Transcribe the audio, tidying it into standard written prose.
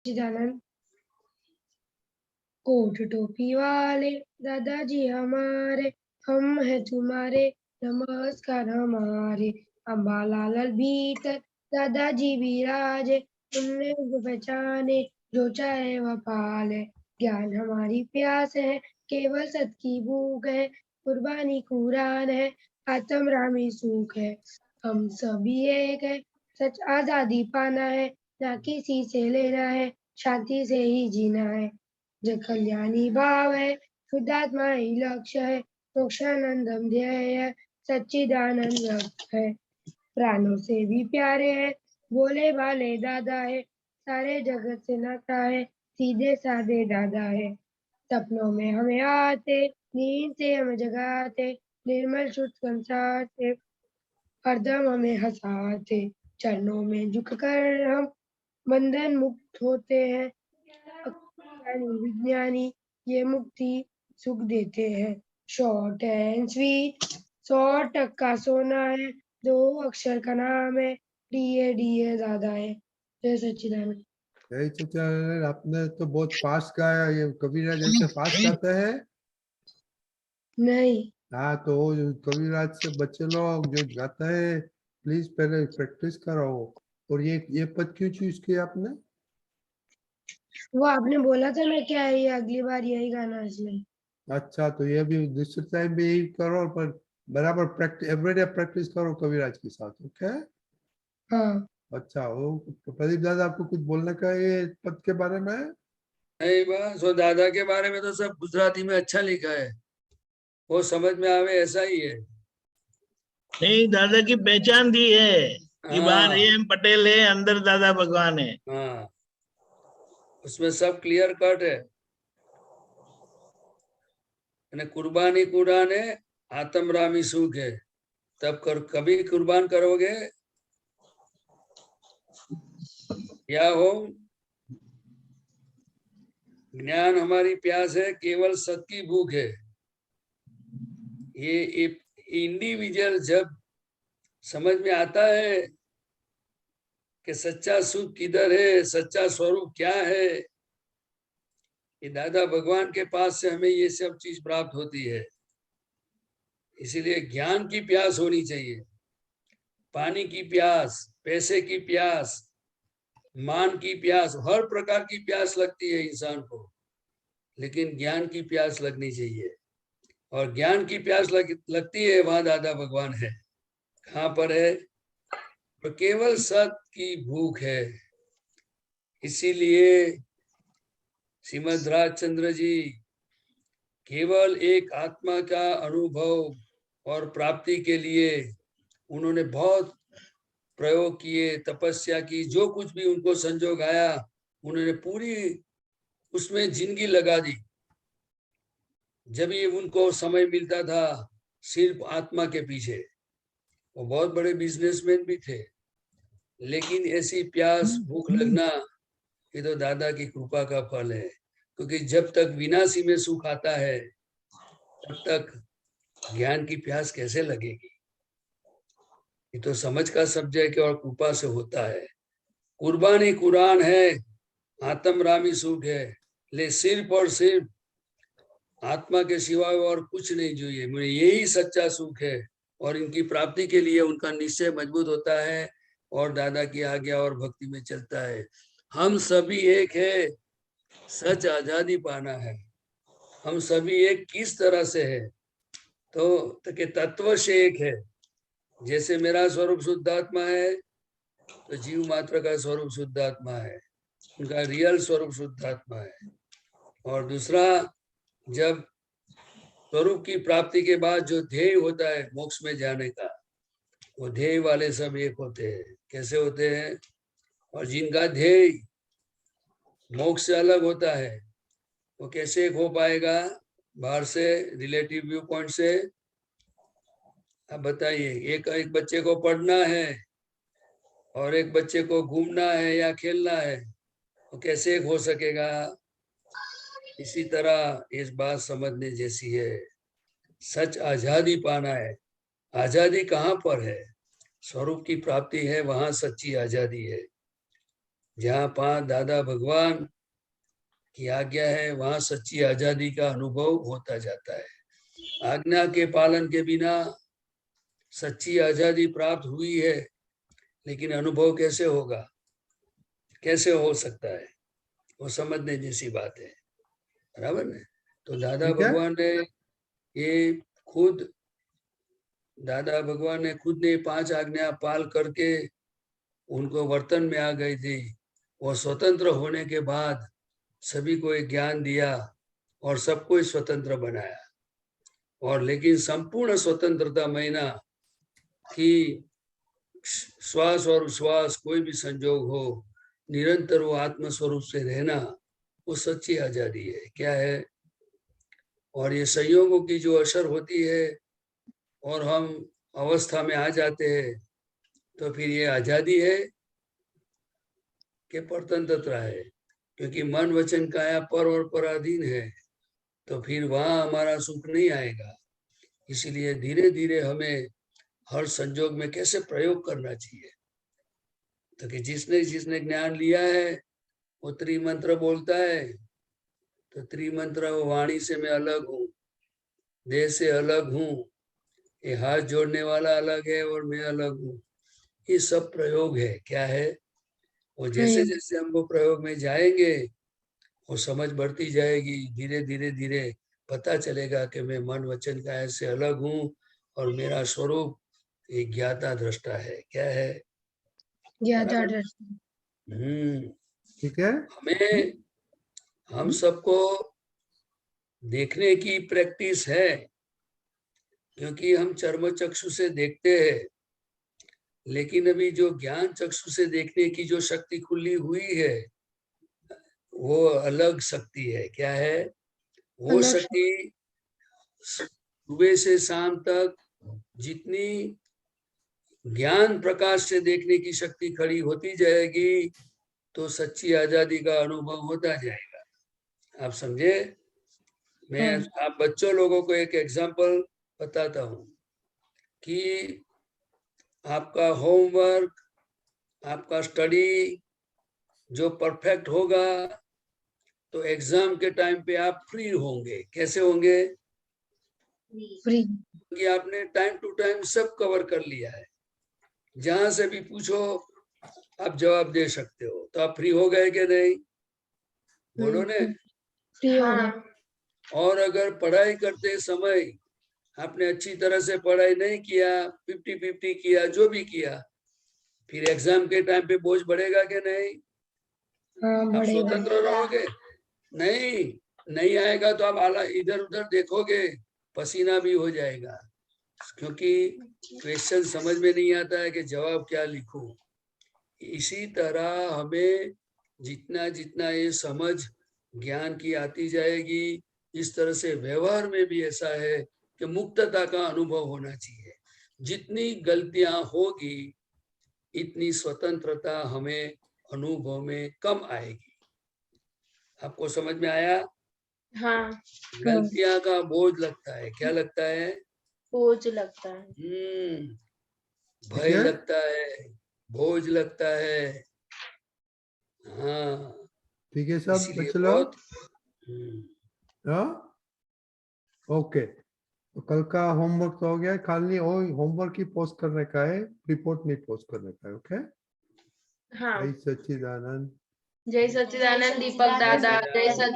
सच्चिदानंद। Coat टोपी वाले दादाजी हमारे, हम है तुम्हारे, नमस्कार हमारे। अम्बाला लाल भीतर दादाजी विराजे, तुमने उनको पहचाने, जो चाहे वह पाले। ज्ञान हमारी प्यास है, केवल सत की भूख है, कुर्बानी कुरान है, आत्म रामी सूख है। हम सभी एक है, सच आजादी पाना है, ना किसी से लेना है, शांति से ही जीना है। जय कल्याणी भाव है, शुद्धात्मा ही लक्ष्य है, मोक्षानंदम ध्येय है, सच्चिदानंद लक्ष्य है। प्राणों से भी प्यारे है, भोले भाले दादा है, सारे जगत से नाता है, सीधे साधे दादा है। सपनों में हमें आते, नींद से हमें जगाते, निर्मल शुद्ध संसारते, हरदम हमें हंसाते। चरणों में झुककर हम बंधन मुक्त होते हैं, ज्ञानी विज्ञानी ये मुक्ति सुख देते हैं। शॉर्ट एंड स्वीट 100% सोना है, 2 अक्षर का नाम है, डीए डीए दादा है। जय सच्चिदानंद। जय सच्चिदानंद। आपने तो बहुत फास्ट गाया, ये कबीराज ऐसे फास्ट गाते हैं? नहीं, हाँ, तो कबीराज से बच्चे लोग जो गाते हैं, प्लीज पहले प्रैक्टिस करो। और ये पद क्यों चूज किया आपने? वो आपने बोला था ना क्या है, ये अगली बार यही गाना इसलिए। अच्छा, तो ये भी दूसरे टाइम भी यही करो, पर बराबर प्रैक्टिस, एवरीडे प्रैक्टिस करो कबीराज के साथ। ओके। हाँ, अच्छा, वो प्रदीप दादा, आपको कुछ बोलने का ये पद के बारे में? नहीं, बस वो दादा के बारे में तो सब गुजराती में अच्छा लिखा है, वो समझ में आवे ऐसा ही है। नहीं, दादा की पहचान दी है कि बाहर हाँ AM पटेल है, अंदर दादा भगवान है। हाँ, उसमें सब क्लियर कट है। અને कुर्बानी कुरान है, आत्म रामी सुख है। तब कभी कुर्बान करोगे या हो। ज्ञान हमारी प्यास है, केवल सत की भूख है। ये इंडिविजुअल जब समझ में आता है कि सच्चा सुख किधर है, सच्चा स्वरूप क्या है, ये दादा भगवान के पास से हमें ये सब चीज प्राप्त होती है। इसीलिए ज्ञान की प्यास होनी चाहिए, पानी की प्यास, पैसे की प्यास, मान की प्यास, हर प्रकार की प्यास लगती है इंसान को, लेकिन ज्ञान की प्यास लगनी चाहिए। और ज्ञान की प्यास लगती है, वहां दादा भगवान है। कहाँ पर है? तो केवल सत की भूख है। इसीलिए श्रीमद राजचंद्र जी केवल एक आत्मा का अनुभव और प्राप्ति के लिए उन्होंने बहुत प्रयोग किए, तपस्या की, जो कुछ भी उनको संजोग आया उन्होंने पूरी उसमें जिंदगी लगा दी। जब भी उनको समय मिलता था सिर्फ आत्मा के पीछे। वो बहुत बड़े बिजनेसमैन भी थे, लेकिन ऐसी प्यास भूख लगना ये तो दादा की कृपा का फल है। क्योंकि जब तक विनाशी में सुख आता है तब तक ज्ञान की प्यास कैसे लगेगी? ये तो समझ का सब्जेक्ट और कृपा से होता है। कुर्बानी कुरान है, आत्म रामी सुख है, ले सिर्फ और सिर्फ आत्मा के सिवाय और कुछ नहीं चाहिए, मुझे यही सच्चा सुख है। और इनकी प्राप्ति के लिए उनका निश्चय मजबूत होता है और दादा की आज्ञा और भक्ति में चलता है। हम सभी एक है, सच आजादी पाना है। हम सभी एक किस तरह से है? तो कि तत्व से एक है। जैसे मेरा स्वरूप शुद्धात्मा है, तो जीव मात्र का स्वरूप शुद्धात्मा है, उनका रियल स्वरूप शुद्धात्मा है। और दूसरा, जब स्वरूप की प्राप्ति के बाद जो ध्येय होता है मोक्ष में जाने का, वो ध्येय वाले सब एक होते हैं। कैसे होते हैं? और जिनका ध्येय मोक्ष से अलग होता है, वो कैसे एक हो पाएगा? बाहर से रिलेटिव व्यू पॉइंट से आप बताइए। एक बच्चे को पढ़ना है और एक बच्चे को घूमना है या खेलना है, वो कैसे एक हो सकेगा? इसी तरह इस बात समझने जैसी है। सच आजादी पाना है। आजादी कहाँ पर है? स्वरूप की प्राप्ति है, वहां सच्ची आजादी है। जहाँ पांच दादा भगवान की आज्ञा है वहां सच्ची आजादी का अनुभव होता जाता है। आज्ञा के पालन के बिना सच्ची आजादी प्राप्त हुई है, लेकिन अनुभव कैसे होगा, कैसे हो सकता है, वो समझने जैसी बात है, बराबर ने। तो दादा ठीक है। भगवान ने ये खुद, दादा भगवान ने खुद ने 5 आज्ञा पाल करके उनको वर्तन में आ गई थी। वो स्वतंत्र होने के बाद सभी को एक ज्ञान दिया और सबको ही स्वतंत्र बनाया। और लेकिन संपूर्ण स्वतंत्रता महीना कि श्वास और उश्वास कोई भी संजोग हो, निरंतर वो आत्म स्वरूप से रहना, वो सच्ची आजादी है। क्या है? और ये संयोगों की जो असर होती है और हम अवस्था में आ जाते हैं, तो फिर ये आजादी है कि परतंत्रता है? क्योंकि मन वचन काया पर और पराधीन है, तो फिर वहां हमारा सुख नहीं आएगा। इसीलिए धीरे धीरे हमें हर संजोग में कैसे प्रयोग करना चाहिए। तो कि जिसने जिसने ज्ञान लिया है वो त्रिमंत्र बोलता है, तो त्रिमंत्र वाणी से मैं अलग हूँ, देह से अलग हूँ, ये हाथ जोड़ने वाला अलग है और मैं अलग हूँ, ये सब प्रयोग है। क्या है? वो जैसे प्रयोग। जैसे हम वो प्रयोग में जाएंगे वो समझ बढ़ती जाएगी। धीरे धीरे धीरे पता चलेगा कि मैं मन वचन काया से अलग हूँ और मेरा स्वरूप एक ज्ञाता दृष्टा है। क्या है? ज्ञाता बराबर? दृष्टि। ठीक है। हमें, हम सबको देखने की प्रैक्टिस है, क्योंकि हम चर्म चक्षु से देखते हैं, लेकिन अभी जो ज्ञान चक्षु से देखने की जो शक्ति खुली हुई है वो अलग शक्ति है। क्या है? वो अलग शक्ति सुबह से शाम तक जितनी ज्ञान प्रकाश से देखने की शक्ति खड़ी होती जाएगी, तो सच्ची आजादी का अनुभव होता जाएगा। आप समझे? मैं आप बच्चों लोगों को एक एग्जांपल बताता हूँ कि आपका होमवर्क, आपका स्टडी जो परफेक्ट होगा, तो एग्जाम के टाइम पे आप फ्री होंगे। कैसे होंगे? फ्री। कि आपने टाइम टू टाइम सब कवर कर लिया है, जहां से भी पूछो आप जवाब दे सकते हो, तो आप फ्री हो गए कि नहीं? बोलो ने। फ्री हो गए। और अगर पढ़ाई करते समय आपने अच्छी तरह से पढ़ाई नहीं किया, 50-50 किया, जो भी किया, फिर एग्जाम के टाइम पे बोझ बढ़ेगा कि नहीं? हाँ आप बढ़ेगा। स्वतंत्र रहोगे? नहीं, नहीं आएगा तो आप इधर उधर देखोगे, पसीना भी हो जाएगा, क्योंकि क्वेश्चन समझ में नहीं आता है कि जवाब क्या लिखूं। इसी तरह हमें जितना जितना ये समझ ज्ञान की आती जाएगी, इस तरह से व्यवहार में भी ऐसा है कि मुक्तता का अनुभव होना चाहिए। जितनी गलतियां होगी इतनी स्वतंत्रता हमें अनुभव में कम आएगी। आपको समझ में आया? हाँ, गलतियां का बोझ लगता है। क्या लगता है? बोझ लगता है। ठीक भय है। लगता है, बोझ लगता है। हाँ, ठीक है सब इसीलिए बच्चे लोग। बहुत हाँ ओके। तो कल का होमवर्क तो हो गया है, खाली होमवर्क ही पोस्ट करने का है, रिपोर्ट नहीं पोस्ट करने का है। ओके। हाँ, जय सच्चिदानंद। जय सच्चिदानंद दीपक दादा, जय सच्चिदानंद।